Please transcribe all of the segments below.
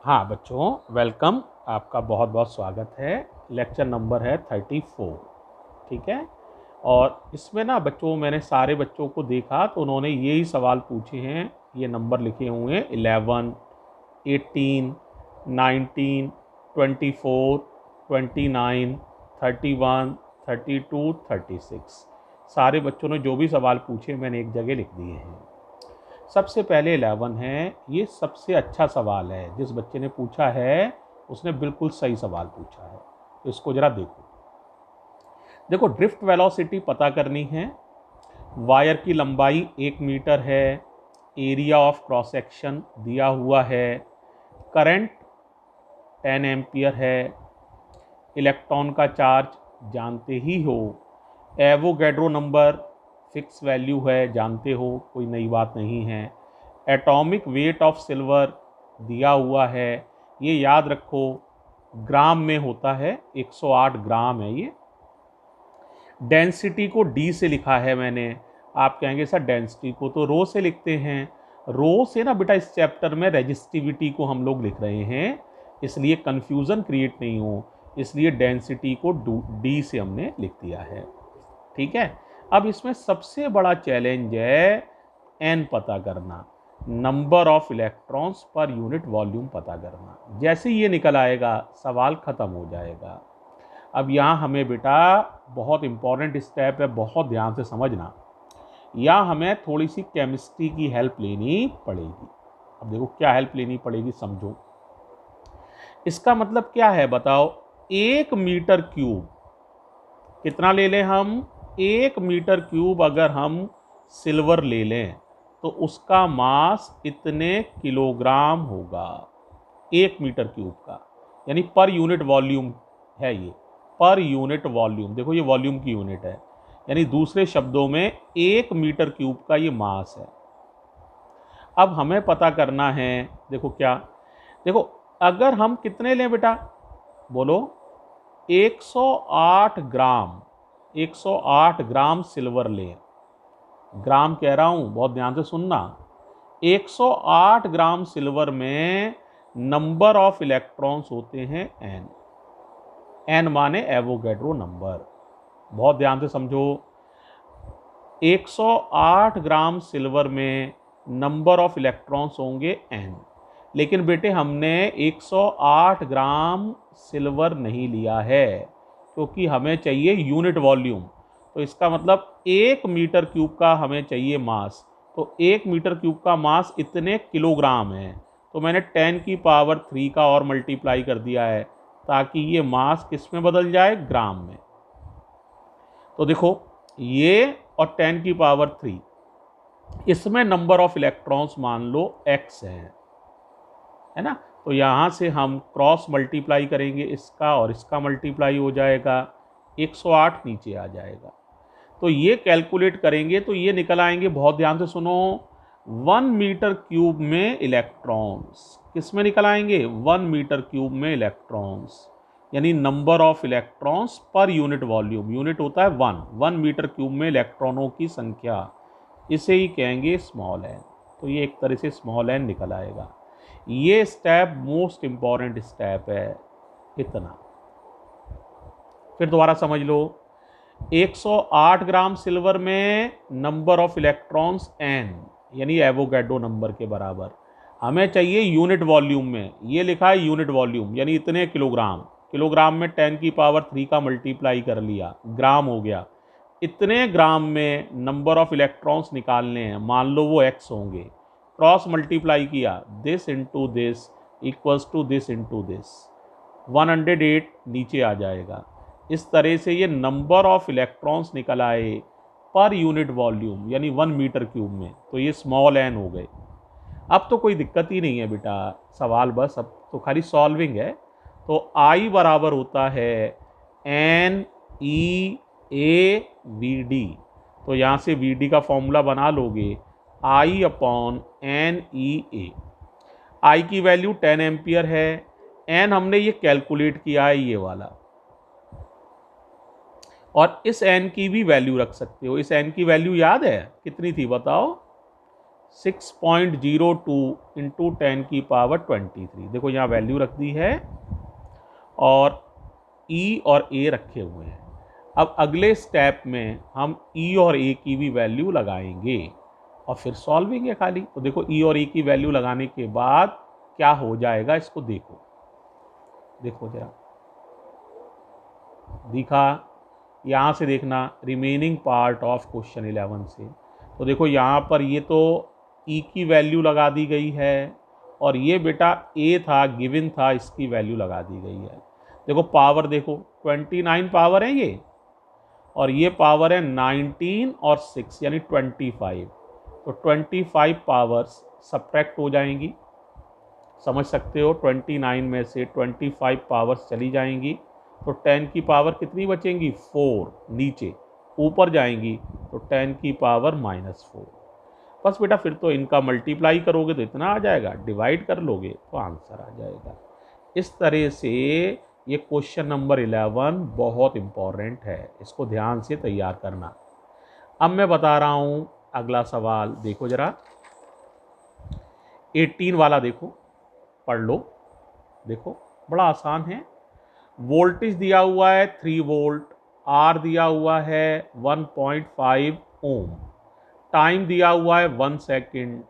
हाँ बच्चों, वेलकम। आपका बहुत बहुत स्वागत है। लेक्चर नंबर है 34। ठीक है। और इसमें ना बच्चों, मैंने सारे बच्चों को देखा तो उन्होंने यही सवाल पूछे हैं। ये नंबर लिखे हुए हैं 11, 18, 19, 24, 29, 31, 32, 36। सारे बच्चों ने जो भी सवाल पूछे मैंने एक जगह लिख दिए हैं। सबसे पहले 11 है। ये सबसे अच्छा सवाल है। जिस बच्चे ने पूछा है उसने बिल्कुल सही सवाल पूछा है। तो इसको जरा देखो ड्रिफ्ट वेलोसिटी पता करनी है। वायर की लंबाई 1 मीटर है। एरिया ऑफ क्रॉस सेक्शन दिया हुआ है। करंट 10 एम्पियर है। इलेक्ट्रॉन का चार्ज जानते ही हो। एवोगैड्रो नंबर फिक्स वैल्यू है, जानते हो, कोई नई बात नहीं है। एटॉमिक वेट ऑफ सिल्वर दिया हुआ है, ये याद रखो, ग्राम में होता है, 108 ग्राम है ये। डेंसिटी को डी से लिखा है मैंने। आप कहेंगे सर डेंसिटी को तो रो से लिखते हैं। रो से ना बेटा इस चैप्टर में रेजिस्टिविटी को हम लोग लिख रहे हैं, इसलिए कंफ्यूजन क्रिएट नहीं हो, इसलिए डेंसिटी को डी से हमने लिख दिया है। ठीक है। अब इसमें सबसे बड़ा चैलेंज है एन पता करना, number of electrons per unit volume पता करना। जैसे ही ये निकल आएगा सवाल खत्म हो जाएगा। अब यहाँ हमें बेटा बहुत इंपॉर्टेंट स्टेप है, बहुत ध्यान से समझना। यहाँ हमें थोड़ी सी केमिस्ट्री की हेल्प लेनी पड़ेगी। अब देखो क्या हेल्प लेनी पड़ेगी, समझो। इसका मतलब क्या है बताओ। 1 मीटर क्यूब कितना ले लें हम? 1 मीटर क्यूब अगर हम सिल्वर ले लें तो उसका मास इतने किलोग्राम होगा। 1 मीटर क्यूब का, यानी पर यूनिट वॉल्यूम है ये। पर यूनिट वॉल्यूम, देखो ये वॉल्यूम की यूनिट है, यानी दूसरे शब्दों में 1 मीटर क्यूब का ये मास है। अब हमें पता करना है, देखो क्या, देखो अगर हम कितने लें बेटा, बोलो 108 ग्राम, 108 ग्राम सिल्वर लें। ग्राम कह रहा हूं, बहुत ध्यान से सुनना। 108 ग्राम सिल्वर में नंबर ऑफ इलेक्ट्रॉन्स होते हैं एन। एन माने एवोगैड्रो नंबर। बहुत ध्यान से समझो। 108 ग्राम सिल्वर में नंबर ऑफ इलेक्ट्रॉन्स होंगे एन। लेकिन बेटे हमने 108 ग्राम सिल्वर नहीं लिया है, क्योंकि हमें चाहिए यूनिट वॉल्यूम। तो इसका मतलब 1 मीटर क्यूब का हमें चाहिए मास। तो 1 मीटर क्यूब का मास इतने किलोग्राम है, तो मैंने 10⁻³ का और मल्टीप्लाई कर दिया है, ताकि ये मास किस में बदल जाए, ग्राम में। तो देखो ये और 10⁻³ इसमें नंबर ऑफ इलेक्ट्रॉन्स मान लो x है ना। तो यहाँ से हम क्रॉस मल्टीप्लाई करेंगे, इसका और इसका मल्टीप्लाई हो जाएगा, 108 नीचे आ जाएगा। तो ये कैलकुलेट करेंगे तो ये निकल आएंगे, बहुत ध्यान से सुनो, 1 मीटर क्यूब में इलेक्ट्रॉन्स। किस में निकल आएंगे? 1 मीटर क्यूब में इलेक्ट्रॉन्स, यानी number of electrons per unit volume. Unit होता है 1 मीटर क्यूब में इलेक्ट्रॉनों की संख्या, इसे ही कहेंगे स्मॉल एन। तो ये एक तरह से स्मॉल एन निकल आएगा। ये स्टेप मोस्ट इंपॉर्टेंट स्टेप है, इतना। फिर दोबारा समझ लो। 108 ग्राम सिल्वर में नंबर ऑफ इलेक्ट्रॉन्स एन, यानी एवोगैड्रो नंबर के बराबर। हमें चाहिए यूनिट वॉल्यूम में, ये लिखा है यूनिट वॉल्यूम, यानी इतने किलोग्राम। किलोग्राम में 10⁻³ का मल्टीप्लाई कर लिया, ग्राम हो गया। इतने ग्राम में नंबर ऑफ इलेक्ट्रॉन्स निकालने हैं, मान लो वो x होंगे। क्रॉस मल्टीप्लाई किया, this into this equals to this into this, 108 नीचे आ जाएगा। इस तरह से ये नंबर ऑफ इलेक्ट्रॉन्स निकल आए पर यूनिट वॉल्यूम, यानी 1 मीटर क्यूब में। तो ये स्मॉल एन हो गए। अब तो कोई दिक्कत ही नहीं है बेटा, सवाल बस अब तो खाली सॉल्विंग है। तो I बराबर होता है NeAVD। तो यहाँ से VD का फॉर्मूला बना लोगे, I/NeA। I की वैल्यू 10 एम्पियर है। N हमने ये कैलकुलेट किया है, ये वाला। और इस N की भी वैल्यू रख सकते हो। इस N की वैल्यू याद है कितनी थी बताओ? 6.02 इंटू 10⁻23। देखो यहाँ वैल्यू रख दी है और ई और ए रखे हुए हैं। अब अगले स्टेप में हम ई और ए की भी वैल्यू लगाएंगे और फिर सॉल्विंग है खाली। तो देखो ई और ए की वैल्यू लगाने के बाद क्या हो जाएगा, इसको देखो, देखो जरा, दिखा, यहाँ से देखना रिमेनिंग पार्ट ऑफ क्वेश्चन 11 से। तो देखो यहाँ पर ये तो ई की वैल्यू लगा दी गई है और ये बेटा ए था, गिवन था, इसकी वैल्यू लगा दी गई है। देखो पावर देखो 29 पावर है ये और ये पावर है 19 और 6 यानी 25। तो 25 पावर्स सब्ट्रैक्ट हो जाएंगी, समझ सकते हो। 29 में से 25 पावर्स चली जाएंगी तो 10 की पावर कितनी बचेंगी, 4। नीचे ऊपर जाएंगी तो 10 की पावर -4। बस बेटा फिर तो इनका मल्टीप्लाई करोगे तो इतना आ जाएगा, डिवाइड कर लोगे तो आंसर आ जाएगा। इस तरह से ये क्वेश्चन नंबर 11 बहुत इम्पॉर्टेंट है, इसको ध्यान से तैयार करना। अब मैं बता रहा हूँ अगला सवाल, देखो जरा 18 वाला देखो, पढ़ लो। देखो बड़ा आसान है। वोल्टेज दिया हुआ है 3 वोल्ट, आर दिया हुआ है 1.5 ओम, टाइम दिया हुआ है 1 सेकेंड,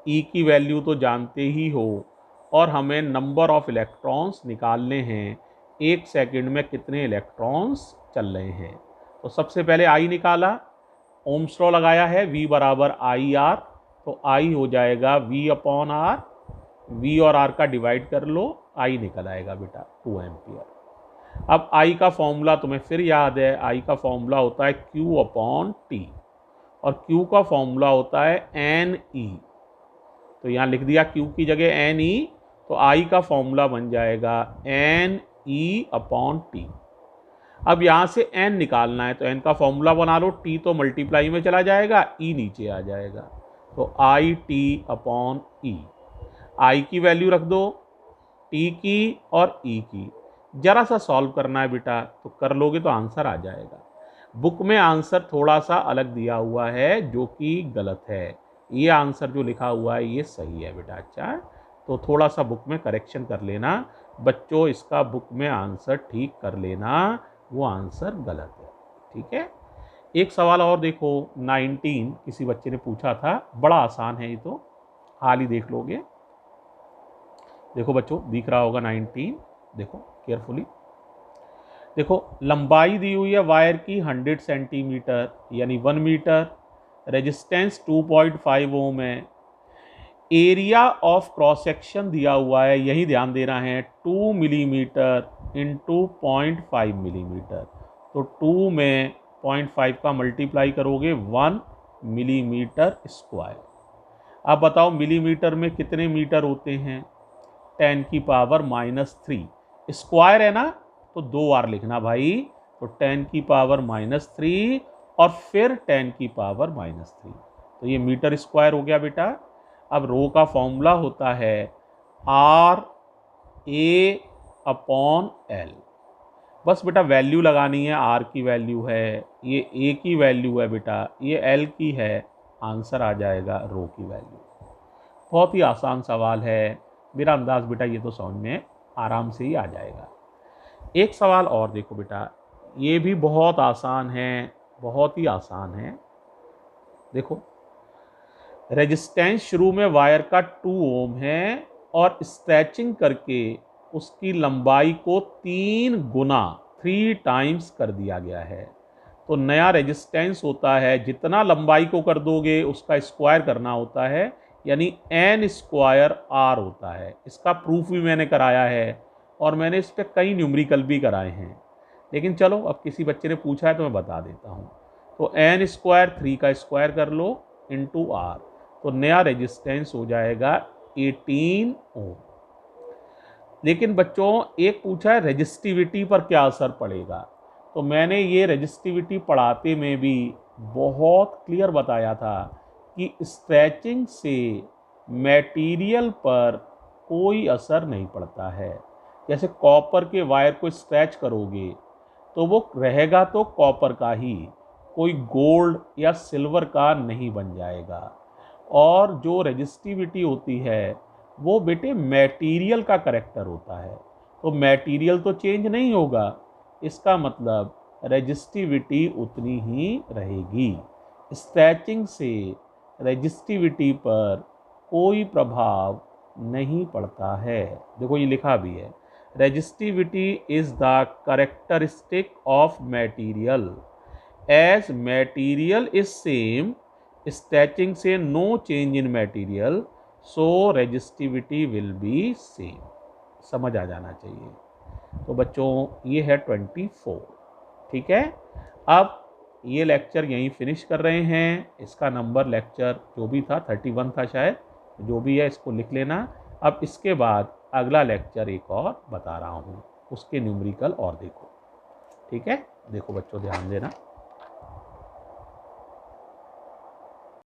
ई की वैल्यू तो जानते ही हो और हमें नंबर ऑफ इलेक्ट्रॉन्स निकालने हैं, 1 सेकेंड में कितने इलेक्ट्रॉन्स चल रहे हैं। तो सबसे पहले आई निकाला, ओम्स लॉ लगाया है, V बराबर आई आर, तो आई हो जाएगा V अपॉन आर, V और R का डिवाइड कर लो, आई निकल आएगा बेटा 2 एम्पियर। अब आई का फॉर्मूला तुम्हें फिर याद है, आई का फॉर्मूला होता है Q अपॉन T और Q का फॉर्मूला होता है NE। तो यहाँ लिख दिया Q की जगह NE, तो आई का फॉर्मूला बन जाएगा NE अपॉन T। अब यहाँ से n निकालना है तो n का फॉर्मूला बना लो, t तो मल्टीप्लाई में चला जाएगा, e नीचे आ जाएगा, तो आई टी अपॉन ई। आई की वैल्यू रख दो, t की और e की, जरा सा सॉल्व करना है बेटा, तो कर लोगे तो आंसर आ जाएगा। बुक में आंसर थोड़ा सा अलग दिया हुआ है जो कि गलत है, ये आंसर जो लिखा हुआ है ये सही है बेटा। अच्छा, तो थोड़ा सा बुक में करेक्शन कर लेना बच्चों, इसका बुक में आंसर ठीक कर लेना, वो आंसर गलत है, ठीक है। एक सवाल और देखो 19, किसी बच्चे ने पूछा था, बड़ा आसान है ये तो, हाल ही देख लोगे। देखो बच्चों दिख रहा होगा 19, देखो केयरफुली देखो, लंबाई दी हुई है वायर की 100 सेंटीमीटर यानी 1 मीटर, रेजिस्टेंस 2.5 ओम है, एरिया ऑफ क्रॉस सेक्शन दिया हुआ है, यही ध्यान देना है, 2 मिलीमीटर इंटू 0.5 मिलीमीटर। तो 2 में 0.5 का मल्टीप्लाई करोगे 1 मिलीमीटर स्क्वायर। अब बताओ मिलीमीटर में कितने मीटर होते हैं, 10 की पावर -3, स्क्वायर है ना तो 2 बार लिखना भाई, तो 10 की पावर -3 और फिर 10 की पावर -3, तो ये मीटर स्क्वायर हो गया बेटा। अब रो का फॉर्मूला होता है आर ए अपॉन एल, बस बेटा वैल्यू लगानी है, आर की वैल्यू है, ये ए की वैल्यू है बेटा, ये एल की है, आंसर आ जाएगा रो की वैल्यू। बहुत ही आसान सवाल है, मेरा अंदाज बेटा ये तो समझ में आराम से ही आ जाएगा। एक सवाल और देखो बेटा, ये भी बहुत आसान है, बहुत ही आसान है। देखो रेजिस्टेंस शुरू में वायर का 2 ओम है और स्ट्रेचिंग करके उसकी लंबाई को 3 गुना 3 टाइम्स कर दिया गया है। तो नया रेजिस्टेंस होता है, जितना लंबाई को कर दोगे उसका स्क्वायर करना होता है, यानी n स्क्वायर r होता है। इसका प्रूफ भी मैंने कराया है और मैंने इस पर कई न्यूमेरिकल भी कराए हैं, लेकिन चलो अब किसी बच्चे ने पूछा है तो मैं बता देता हूँ। तो n स्क्वायर 3 का स्क्वायर कर लो इंटू r, तो नया रेजिस्टेंस हो जाएगा 18 ओम। लेकिन बच्चों एक पूछा है रेजिस्टिविटी पर क्या असर पड़ेगा, तो मैंने ये रेजिस्टिविटी पढ़ाते में भी बहुत क्लियर बताया था कि स्ट्रेचिंग से मटेरियल पर कोई असर नहीं पड़ता है। जैसे कॉपर के वायर को स्ट्रेच करोगे तो वो रहेगा तो कॉपर का ही, कोई गोल्ड या सिल्वर का नहीं बन जाएगा। और जो रेजिस्टिविटी होती है वो बेटे मटेरियल का करेक्टर होता है, तो मटेरियल तो चेंज नहीं होगा, इसका मतलब रेजिस्टिविटी उतनी ही रहेगी। स्ट्रेचिंग से रेजिस्टिविटी पर कोई प्रभाव नहीं पड़ता है। देखो ये लिखा भी है, resistivity is the characteristic of material, as material is same, stretching से no change in material, so resistivity will be same. समझ आ जाना चाहिए। तो बच्चों ये है 24। ठीक है, अब ये लेक्चर यहीं फिनिश कर रहे हैं। इसका नंबर लेक्चर जो भी था 31 था शायद, जो भी है इसको लिख लेना। अब इसके बाद अगला लेक्चर एक और बता रहा हूँ, उसके न्यूमेरिकल और देखो। ठीक है, देखो बच्चों ध्यान देना।